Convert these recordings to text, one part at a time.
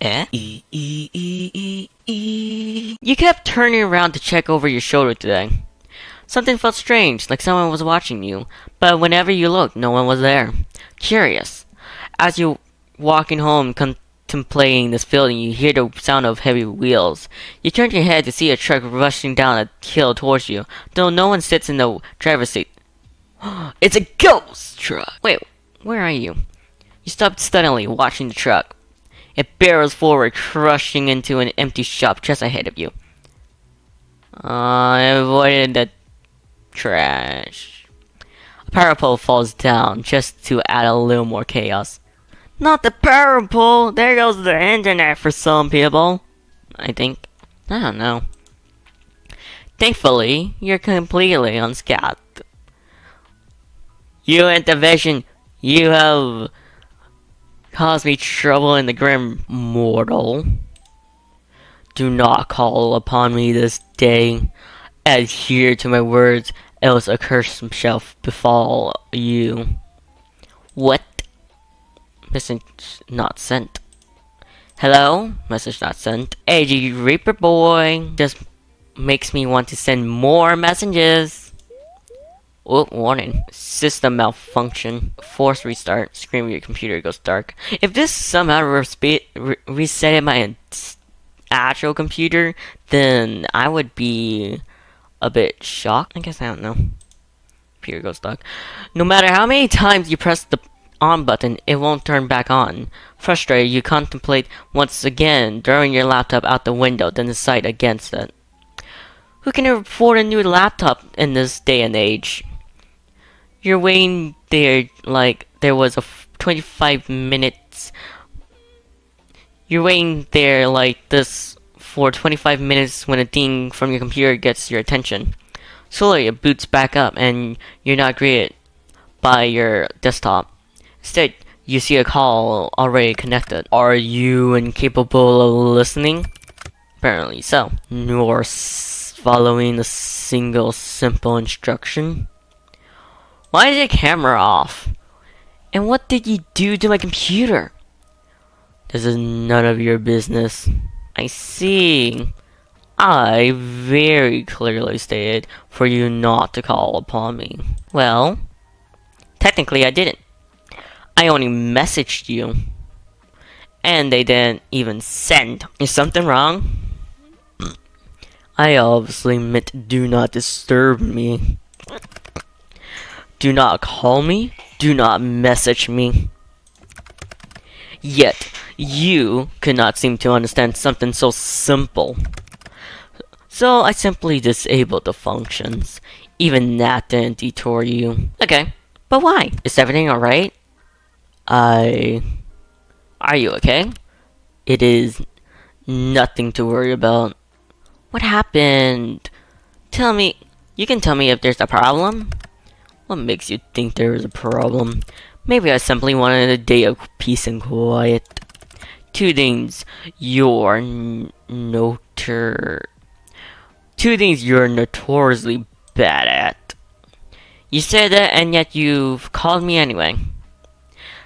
Eh? You kept turning around to check over your shoulder today. Something felt strange, like someone was watching you, but whenever you looked, no one was there. Curious. As you walking home contemplating this feeling, you hear the sound of heavy wheels. You turn your head to see a truck rushing down a hill towards you, though no one sits in the driver's seat. It's a ghost truck! Wait, where are you? You stopped suddenly, watching the truck. It barrels forward, crushing into an empty shop just ahead of you. I avoided the trash. A power pole falls down just to add a little more chaos. Not the power pole! There goes the internet for some people. I think. I don't know. Thankfully, you're completely unscathed. You and the vision, you have caused me trouble in the grim, mortal. Do not call upon me this day. Adhere to my words, else a curse shall befall you. What? Message not sent. Hello? Message not sent. AG Reaper boy. Just makes me want to send more messages. Oh, warning. System malfunction. Force restart. Screen of your computer goes dark. If this somehow resetted my actual computer, then I would be a bit shocked. I guess I don't know. Computer goes dark. No matter how many times you press the on button, it won't turn back on. Frustrated, you contemplate once again, throwing your laptop out the window, then decide against it. Who can afford a new laptop in this day and age? You're waiting there like there was a 25 minutes. You're waiting there like this for 25 minutes when a ding from your computer gets your attention. Slowly it boots back up and you're not greeted by your desktop. Instead, you see a call already connected. Are you incapable of listening? Apparently so. Nor following a single simple instruction. Why is your camera off? And what did you do to my computer? This is none of your business. I see. I very clearly stated for you not to call upon me. Well, technically I didn't. I only messaged you. And they didn't even send. Is something wrong? I obviously meant do not disturb me. Do not call me. Do not message me. Yet, you could not seem to understand something so simple. So I simply disabled the functions. Even that didn't detour you. Okay, but why? Is everything alright? Are you okay? It is nothing to worry about. What happened? Tell me. You can tell me if there's a problem? What makes you think there is a problem? Maybe I simply wanted a day of peace and quiet. Two things you're notoriously bad at. You said that, and yet you've called me anyway.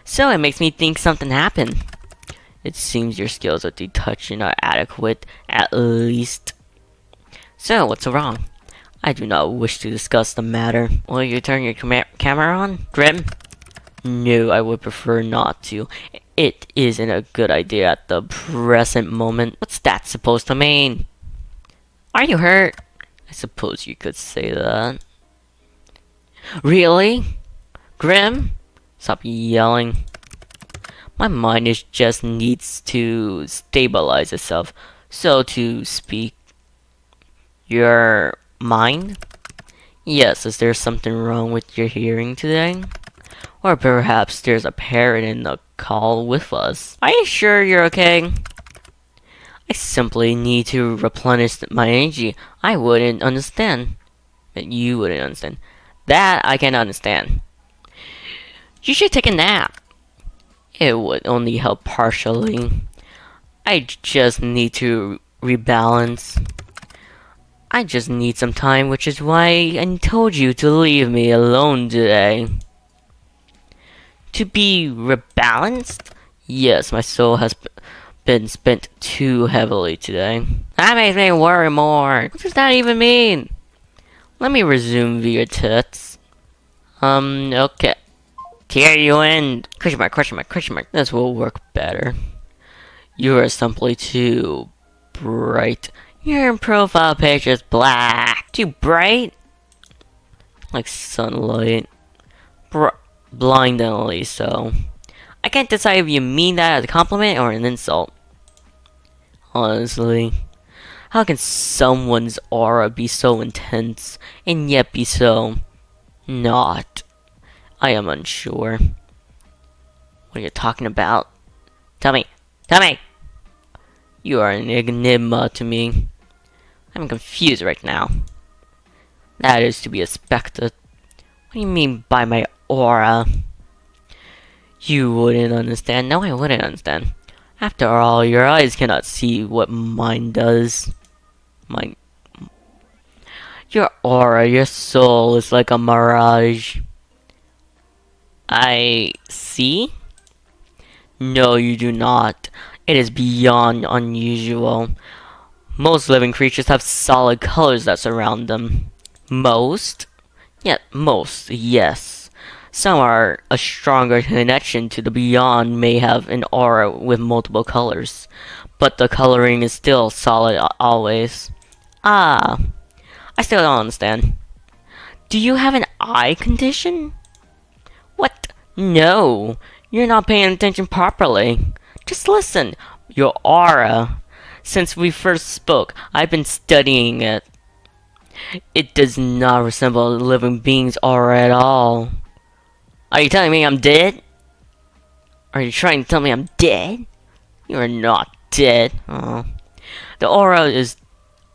So it makes me think something happened. It seems your skills at detouching are adequate, at least. So, what's wrong? I do not wish to discuss the matter. Will you turn your camera on, Grim? No, I would prefer not to. It isn't a good idea at the present moment. What's that supposed to mean? Are you hurt? I suppose you could say that. Really? Grim? Stop yelling. My mind just needs to stabilize itself, so to speak. Your mind? Yes, is there something wrong with your hearing today? Or perhaps there's a parrot in the call with us. Are you sure you're okay? I simply need to replenish my energy. I wouldn't understand. But you wouldn't understand. That I can understand. You should take a nap. It would only help partially. I just need to rebalance. I just need some time, which is why I told you to leave me alone today. To be rebalanced? Yes, my soul has been spent too heavily today. That makes me worry more. What does that even mean? Let me resume via tits. Okay. Here you end. Question mark, question mark, question mark. This will work better. You are simply too bright. Your profile picture is black. Too bright? Like sunlight. Blindingly so. I can't decide if you mean that as a compliment or an insult. Honestly. How can someone's aura be so intense and yet be so not? I am unsure. What are you talking about? Tell me! Tell me! You are an enigma to me. I'm confused right now. That is to be expected. What do you mean by my aura? You wouldn't understand. No, I wouldn't understand. After all, your eyes cannot see what mine does. Your aura, your soul is like a mirage. I see? No, you do not. It is beyond unusual. Most living creatures have solid colors that surround them. Most? Yeah, most, yes. Some are a stronger connection to the beyond may have an aura with multiple colors. But the coloring is still solid always. Ah, I still don't understand. Do you have an eye condition? What? No, you're not paying attention properly. Just listen. Your aura. Since we first spoke, I've been studying it. It does not resemble a living being's aura at all. Are you telling me I'm dead? Are you trying to tell me I'm dead? You are not dead. Oh. The aura is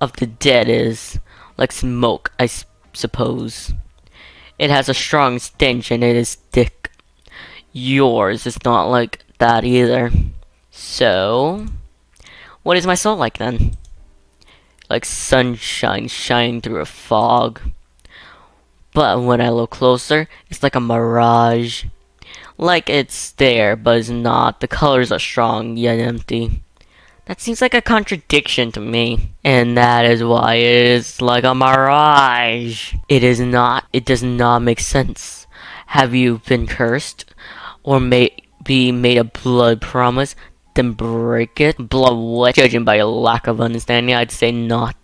of the dead is like smoke, I suppose. It has a strong stench and it is thick. Yours is not like that either. So, what is my soul like then? Like sunshine shining through a fog. But when I look closer, it's like a mirage. Like it's there, but it's not. The colors are strong, yet empty. That seems like a contradiction to me. And that is why it is like a mirage. It is not. It does not make sense. Have you been cursed? Or maybe made a blood promise, then break it? Blood what? Judging by your lack of understanding, I'd say not.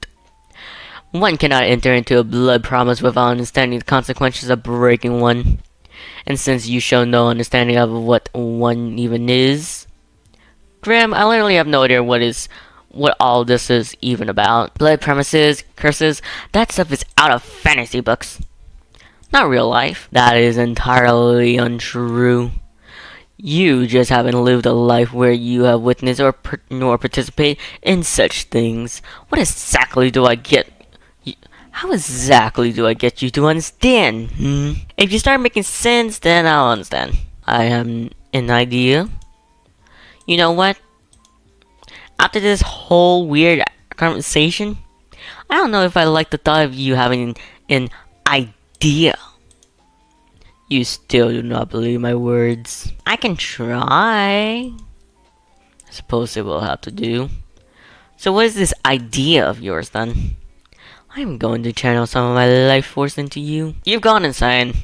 One cannot enter into a blood promise without understanding the consequences of breaking one. And since you show no understanding of what one even is, Grim, I literally have no idea what all this is even about. Blood promises, curses, that stuff is out of fantasy books. Not real life. That is entirely untrue. You just haven't lived a life where you have witnessed or nor participate in such things. What exactly do I get? How exactly do I get you to understand? If you start making sense, then I'll understand. I have an idea. You know what? After this whole weird conversation, I don't know if I like the thought of you having an idea. You still do not believe my words. I can try. I suppose it will have to do. So what is this idea of yours then? I'm going to channel some of my life force into you. You've gone insane.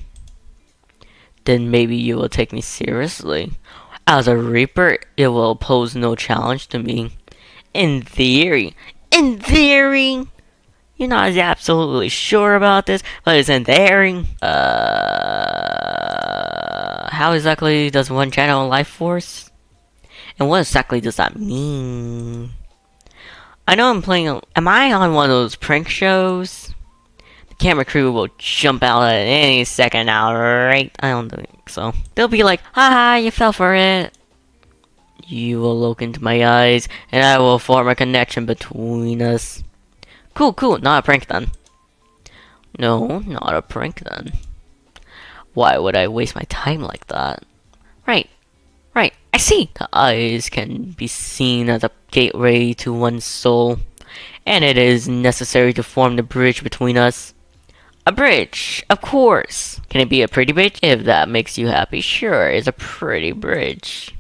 Then maybe you will take me seriously. As a Reaper, it will pose no challenge to me. In theory. In theory! You're not absolutely sure about this, but it's in theory. How exactly does one channel life force? And what exactly does that mean? I know I'm playing. Am I on one of those prank shows? The camera crew will jump out at any second now, right? I don't think so. They'll be like, haha, you fell for it. You will look into my eyes, and I will form a connection between us. Cool, cool, not a prank then. No, not a prank then. Why would I waste my time like that? Right, I see! The eyes can be seen as a gateway to one's soul, and it is necessary to form the bridge between us. A bridge, of course! Can it be a pretty bridge? If that makes you happy, sure, it's a pretty bridge.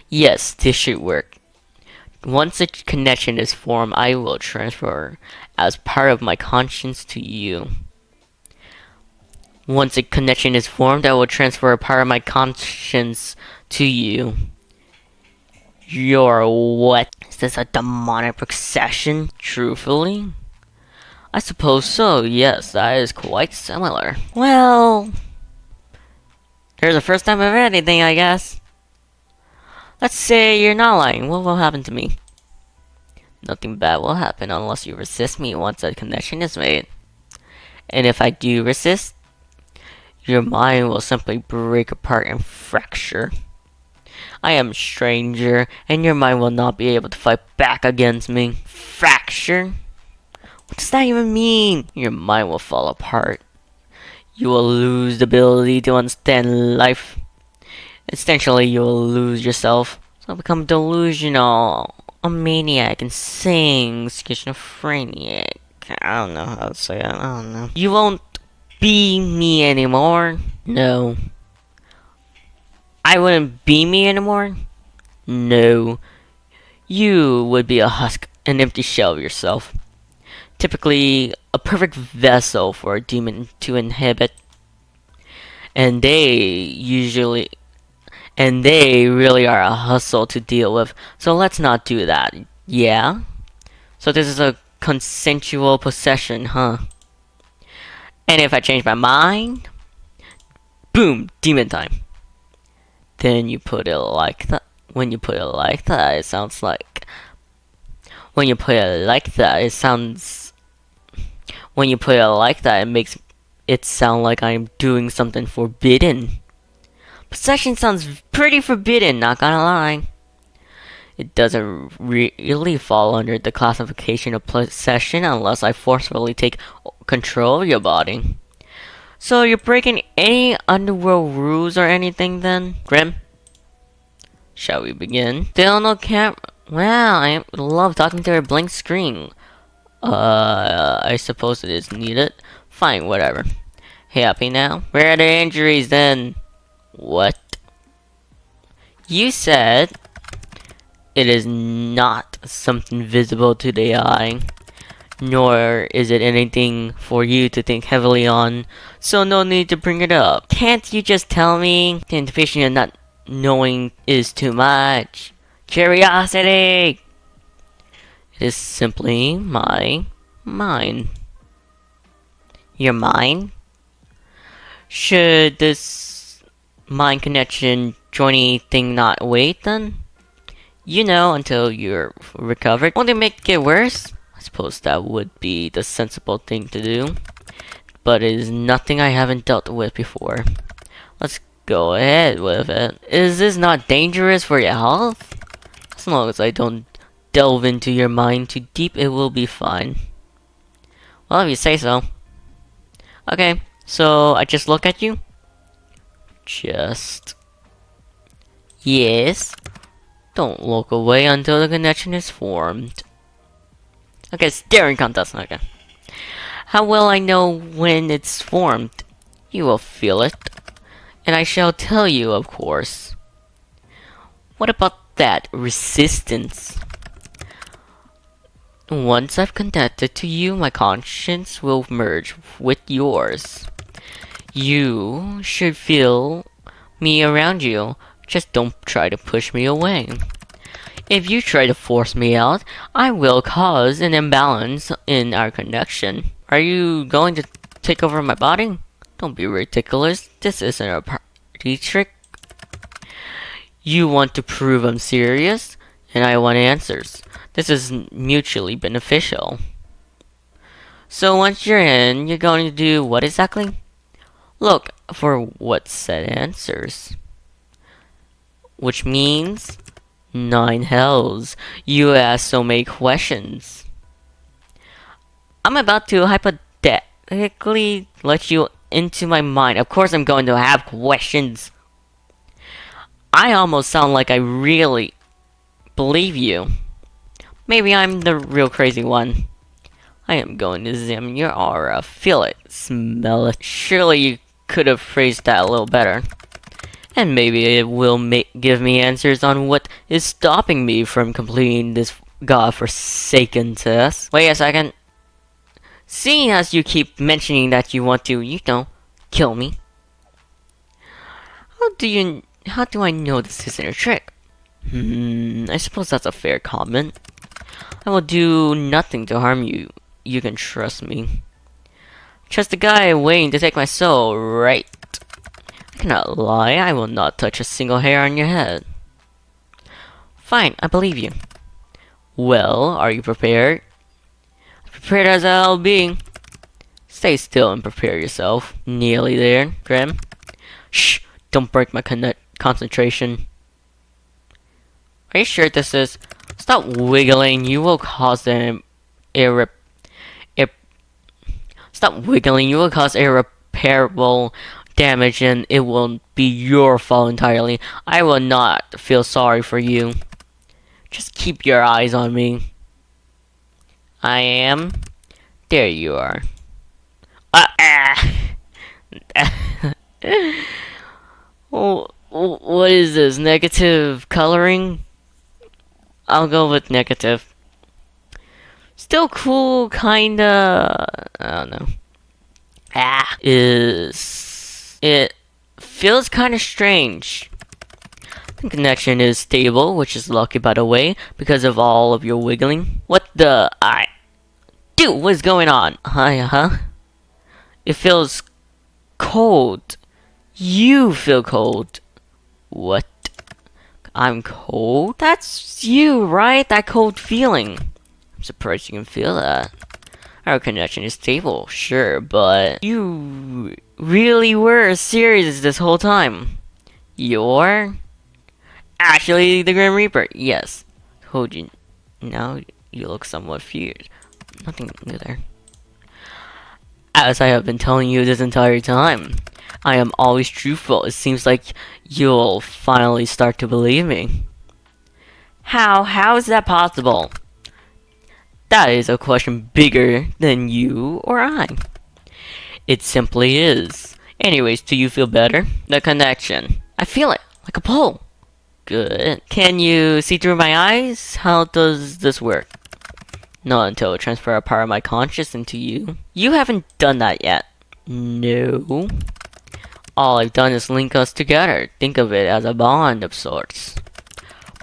Yes, this should work. Once a connection is formed, I will transfer as part of my conscience to you. Once a connection is formed, I will transfer a part of my conscience to you. You're what? Is this a demonic possession? Truthfully? I suppose so, yes, that is quite similar. Well, there's the first time I've heard anything, I guess. Let's say you're not lying. What will happen to me? Nothing bad will happen unless you resist me once a connection is made. And if I do resist, your mind will simply break apart and fracture. I am a stranger, and your mind will not be able to fight back against me. Fracture? What does that even mean? Your mind will fall apart. You will lose the ability to understand life. Essentially, you will lose yourself. So become delusional, a maniac, insane, schizophrenic. I don't know how to say it. I don't know. You won't be me anymore. No. I wouldn't be me anymore. No. You would be a husk, an empty shell of yourself. Typically, a perfect vessel for a demon to inhabit. And they really are a hustle to deal with, so let's not do that, yeah? So this is a consensual possession, huh? And if I change my mind, boom, demon time. Then you put it like that. When you put it like that, it sounds like... When you put it like that, it sounds... When you put it like that, it makes it sound like I'm doing something forbidden. Possession sounds pretty forbidden, not gonna lie. It doesn't really fall under the classification of possession unless I forcefully take control of your body. So you're breaking any underworld rules or anything then, Grim? Shall we begin? Still no camera. Wow, I love talking to a blank screen. I suppose it is needed. Fine, whatever. Happy now? Where are the injuries then? What? You said it is not something visible to the eye, nor is it anything for you to think heavily on, so no need to bring it up. Can't you just tell me? The anticipation of not knowing is too much. Curiosity! It is simply my mind. Your mind? Should this mind connection joining thing not wait then? You know, until you're recovered. Won't it make it worse? I suppose that would be the sensible thing to do. But it is nothing I haven't dealt with before. Let's go ahead with it. Is this not dangerous for your health? As long as I don't delve into your mind too deep, it will be fine. Well, if you say so. Okay, so I just look at you? Just... Yes. Don't look away until the connection is formed. Okay, staring contest, okay. How will I know when it's formed? You will feel it. And I shall tell you, of course. What about that resistance? Once I've connected to you, my conscience will merge with yours. You should feel me around you. Just don't try to push me away. If you try to force me out, I will cause an imbalance in our connection. Are you going to take over my body? Don't be ridiculous. This isn't a party trick. You want to prove I'm serious, and I want answers. This is mutually beneficial. So once you're in, you're going to do what exactly? Look for what said answers. Which means 9 hells. You ask so many questions. I'm about to hypothetically let you into my mind. Of course I'm going to have questions. I almost sound like I really believe you. Maybe I'm the real crazy one. I am going to examine your aura. Feel it. Smell it. Surely you could have phrased that a little better. And maybe it will give me answers on what is stopping me from completing this godforsaken test. Wait a second. Seeing as you keep mentioning that you want to, kill me, how do I know this isn't a trick? I suppose that's a fair comment. I will do nothing to harm you. You can trust me. Trust the guy waiting to take my soul, right? I cannot lie, I will not touch a single hair on your head. Fine, I believe you. Well, are you prepared? Prepared as I'll be. Stay still and prepare yourself. Nearly there, Grim. Shh! Don't break my concentration. Are you sure this is? Stop wiggling. You will cause Stop wiggling. You will cause irreparable damage, and it will be your fault entirely. I will not feel sorry for you. Just keep your eyes on me. I am. There you are. What is this? Negative coloring? I'll go with negative. Still cool, kinda. I don't know. It feels kinda strange. The connection is stable, which is lucky by the way, because of all of your wiggling. What the? Dude, what's going on? It feels cold. You feel cold. What? I'm cold? That's you, right? That cold feeling. I'm surprised you can feel that. Our connection is stable, sure, but you really were serious this whole time. You're actually the Grim Reaper. Yes. Told you. Now you look somewhat feared. Nothing new there. As I have been telling you this entire time, I am always truthful. It seems like you'll finally start to believe me. How is that possible? That is a question bigger than you or I. It simply is. Anyways, do you feel better? The connection. I feel it, like a pull. Good. Can you see through my eyes? How does this work? Not until I transfer a part of my conscious into you. You haven't done that yet. No. All I've done is link us together. Think of it as a bond of sorts.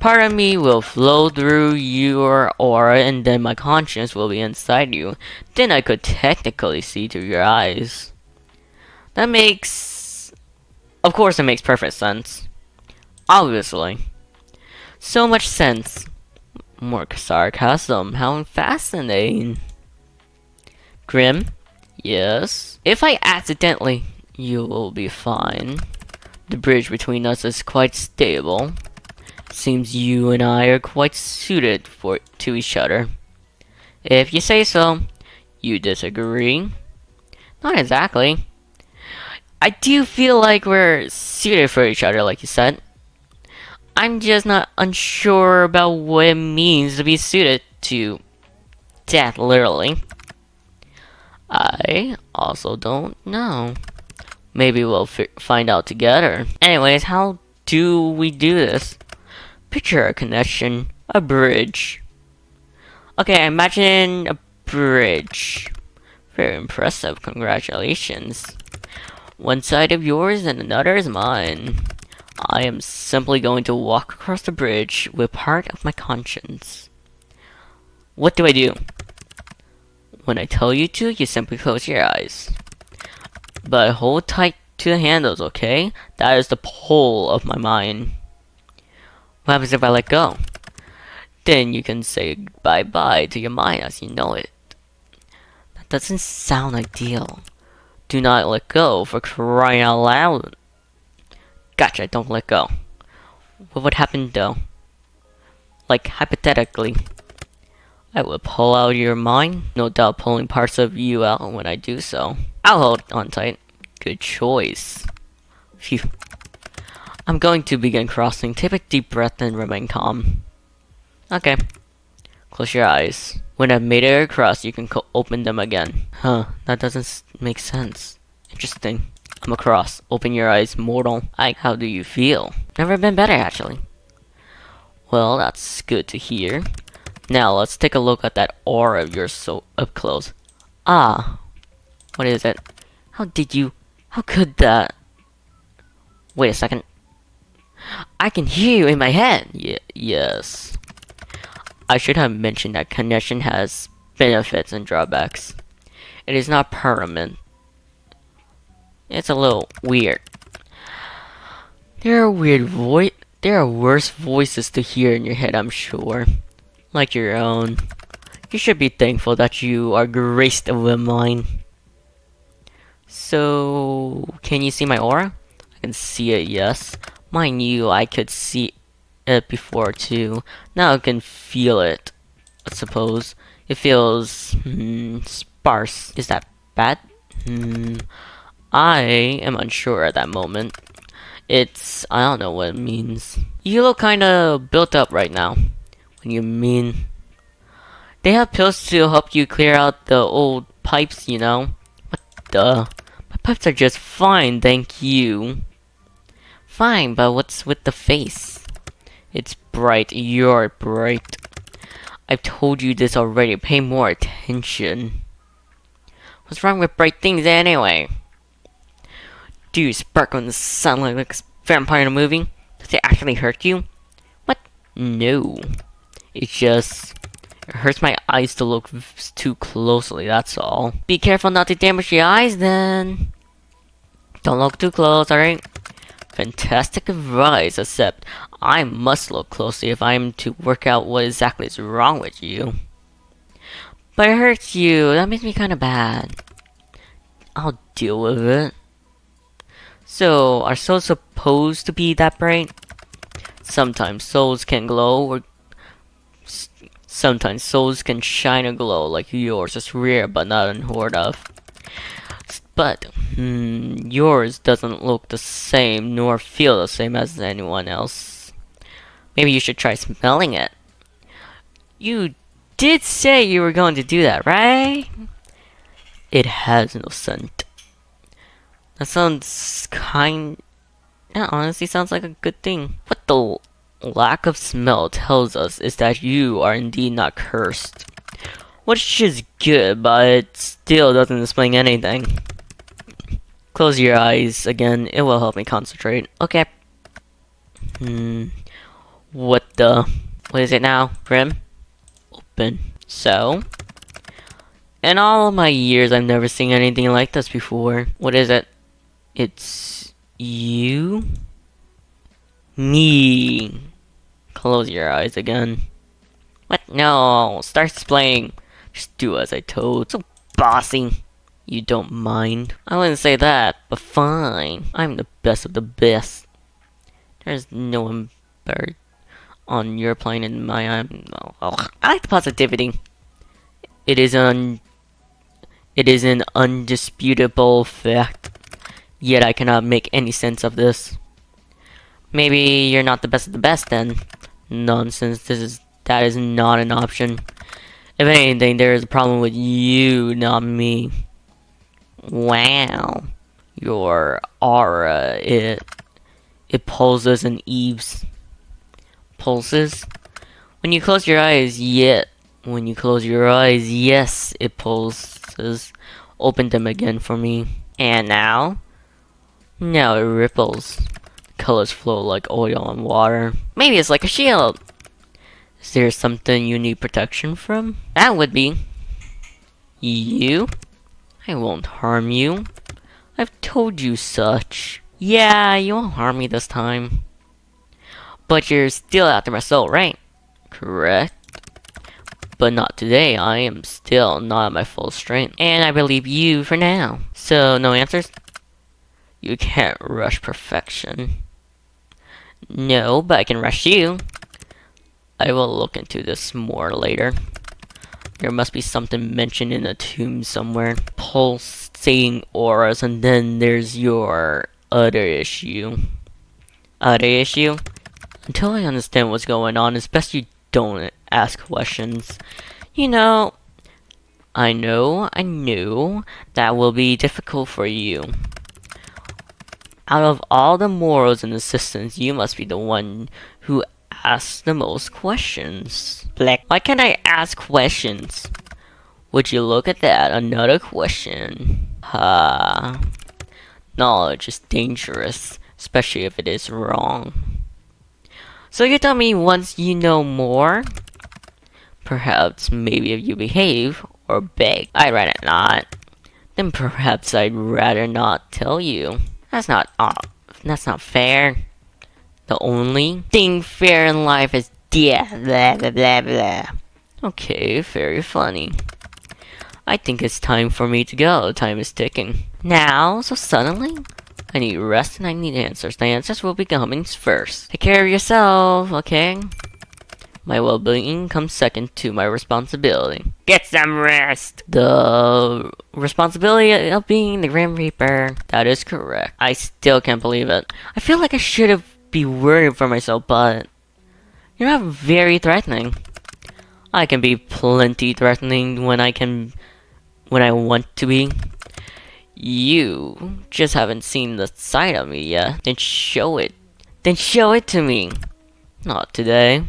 Part of me will flow through your aura, and then my conscience will be inside you. Then I could technically see through your eyes. That makes... Of course it makes perfect sense. Obviously. So much sense. More sarcasm. How fascinating. Grim? Yes? If I accidentally... You will be fine. The bridge between us is quite stable. Seems you and I are quite suited to each other. If you say so. You disagree? Not exactly. I do feel like we're suited for each other, like you said. I'm just not unsure about what it means to be suited to death, literally. I also don't know. Maybe we'll find out together. Anyways, how do we do this? Picture a connection, a bridge. Okay, imagine a bridge. Very impressive, congratulations. One side of yours and another is mine. I am simply going to walk across the bridge with part of my conscience. What do I do? When I tell you to, you simply close your eyes. But hold tight to the handles, okay? That is the pull of my mind. What happens if I let go? Then you can say bye-bye to your mind as you know it. That doesn't sound ideal. Do not let go, for crying out loud. Gotcha, don't let go. What would happen though? Like, hypothetically. I will pull out your mind, no doubt pulling parts of you out when I do so. I'll hold on tight. Good choice. Phew. I'm going to begin crossing. Take a deep breath and remain calm. Okay. Close your eyes. When I've made it across, you can open them again. Huh, that doesn't make sense. Interesting. I'm across. Open your eyes, mortal. How do you feel? Never been better, actually. Well, that's good to hear. Now, let's take a look at that aura of yours so up close. Ah, what is it? How could that? Wait a second. I can hear you in my head. Yes. I should have mentioned that connection has benefits and drawbacks. It is not permanent. It's a little weird. There are worse voices to hear in your head, I'm sure. Like your own. You should be thankful that you are graced with mine. So, can you see my aura? I can see it, yes. Mind you, I could see it before too. Now I can feel it, I suppose. It feels, sparse. Is that bad? I am unsure at that moment. I don't know what it means. You look kinda built up right now. What do you mean? They have pills to help you clear out the old pipes, you know? What the? My pipes are just fine, thank you. Fine, but what's with the face? It's bright, you're bright. I've told you this already, pay more attention. What's wrong with bright things anyway? Do you sparkle in the sunlight like a vampire in a movie? Does it actually hurt you? What? No. It hurts my eyes to look too closely, that's all. Be careful not to damage your eyes then. Don't look too close, alright? Fantastic advice, except I must look closely if I'm to work out what exactly is wrong with you. But it hurts you, that makes me kinda bad. I'll deal with it. So, are souls supposed to be that bright? Sometimes souls can glow, or sometimes souls can shine or glow like yours. It's rare but not unheard of. But, yours doesn't look the same nor feel the same as anyone else. Maybe you should try smelling it. You did say you were going to do that, right? It has no scent. That honestly sounds like a good thing. What the lack of smell tells us is that you are indeed not cursed. Which is good, but it still doesn't explain anything. Close your eyes again, it will help me concentrate. Okay. What is it now? Grim? Open. So? In all of my years, I've never seen anything like this before. What is it? It's you? Me. Close your eyes again. What? No, start explaining. Just do as I told. So bossy. You don't mind? I wouldn't say that, but fine. I'm the best of the best. There's no one better on your plane in my I like the positivity. It is an undisputable fact. Yet I cannot make any sense of this. Maybe you're not the best of the best then. Nonsense, that is not an option. If anything, there is a problem with you, not me. Wow. Your aura, it pulses and eaves. Pulses? When you close your eyes, yes, it pulses. Open them again for me. And now? Now it ripples. Colors flow like oil on water. Maybe it's like a shield. Is there something you need protection from? That would be you. I won't harm you. I've told you such. Yeah, you won't harm me this time. But you're still after my soul, right? Correct. But not today. I am still not at my full strength. And I believe you for now. So, no answers? You can't rush perfection. No, but I can rush you. I will look into this more later. There must be something mentioned in a tomb somewhere. Pulsating auras, and then there's your other issue. Other issue? Until I understand what's going on, it's best you don't ask questions. You know, I know that will be difficult for you. Out of all the morals and assistants, you must be the one who asks the most questions. Black. Why can't I ask questions? Would you look at that? Another question. Knowledge is dangerous, especially if it is wrong. So you tell me once you know more? Perhaps maybe if you behave or beg. I'd rather not. Then perhaps I'd rather not tell you. That's not fair. The only thing fair in life is blah blah blah blah. Okay, very funny. I think it's time for me to go. Time is ticking. Now, so suddenly? I need rest and I need answers. The answers will be coming first. Take care of yourself, okay? My well-being comes second to my responsibility. Get some rest! The responsibility of being the Grim Reaper. That is correct. I still can't believe it. I feel like I should have been worried for myself, but you're not very threatening. I can be plenty threatening when I want to be. You just haven't seen the side of me yet. Then show it. Then show it to me. Not today.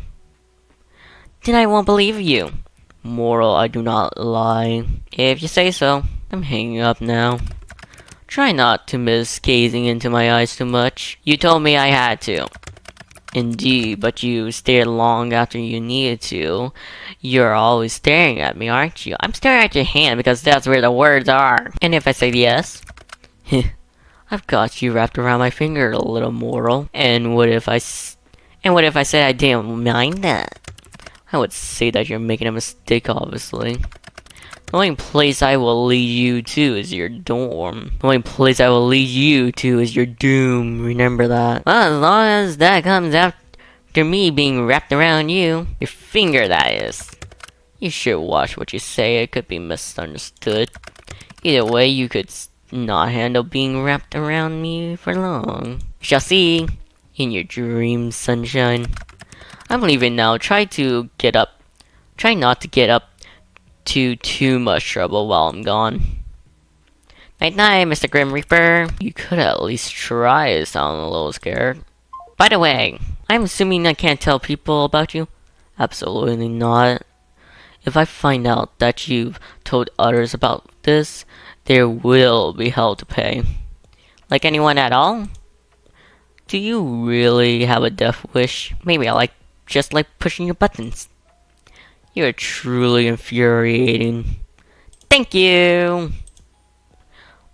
Then I won't believe you. Moral, I do not lie. If you say so. I'm hanging up now. Try not to miss gazing into my eyes too much. You told me I had to. Indeed, but you stared long after you needed to. You're always staring at me, aren't you? I'm staring at your hand because that's where the words are. And if I say yes? I've got you wrapped around my finger, a little moral. And what if I said I didn't mind that? I would say that you're making a mistake, obviously. The only place I will lead you to is your dorm. The only place I will lead you to is your doom. Remember that. Well, as long as that comes after me being wrapped around you. Your finger, that is. You should watch what you say. It could be misunderstood. Either way, you could not handle being wrapped around me for long. We shall see. In your dreams, sunshine. I'm leaving now. Try not to get up to too much trouble while I'm gone. Night night, Mr. Grim Reaper. You could at least try to sound a little scared. By the way, I'm assuming I can't tell people about you? Absolutely not. If I find out that you've told others about this, there will be hell to pay. Like anyone at all? Do you really have a death wish? Maybe I just like pushing your buttons. You're truly infuriating. Thank you!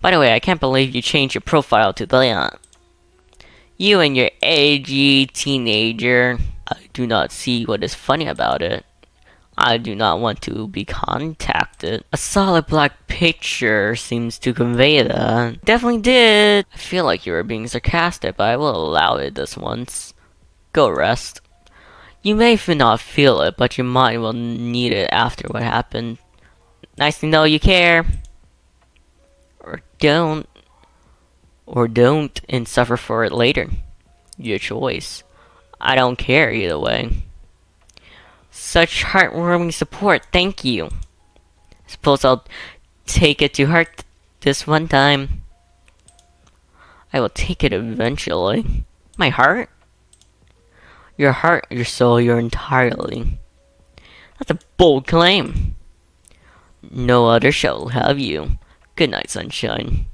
By the way, I can't believe you changed your profile to that. You and your edgy teenager. I do not see what is funny about it. I do not want to be contacted. A solid black picture seems to convey that. Definitely did. I feel like you were being sarcastic, but I will allow it this once. Go rest. You may not feel it, but your mind will need it after what happened. Nice to know you care. Or don't. Or don't and suffer for it later. Your choice. I don't care either way. Such heartwarming support, thank you. Suppose I'll take it to heart this one time. I will take it eventually. My heart? Your heart, your soul, your entirely. That's a bold claim. No other shall have you. Good night, sunshine.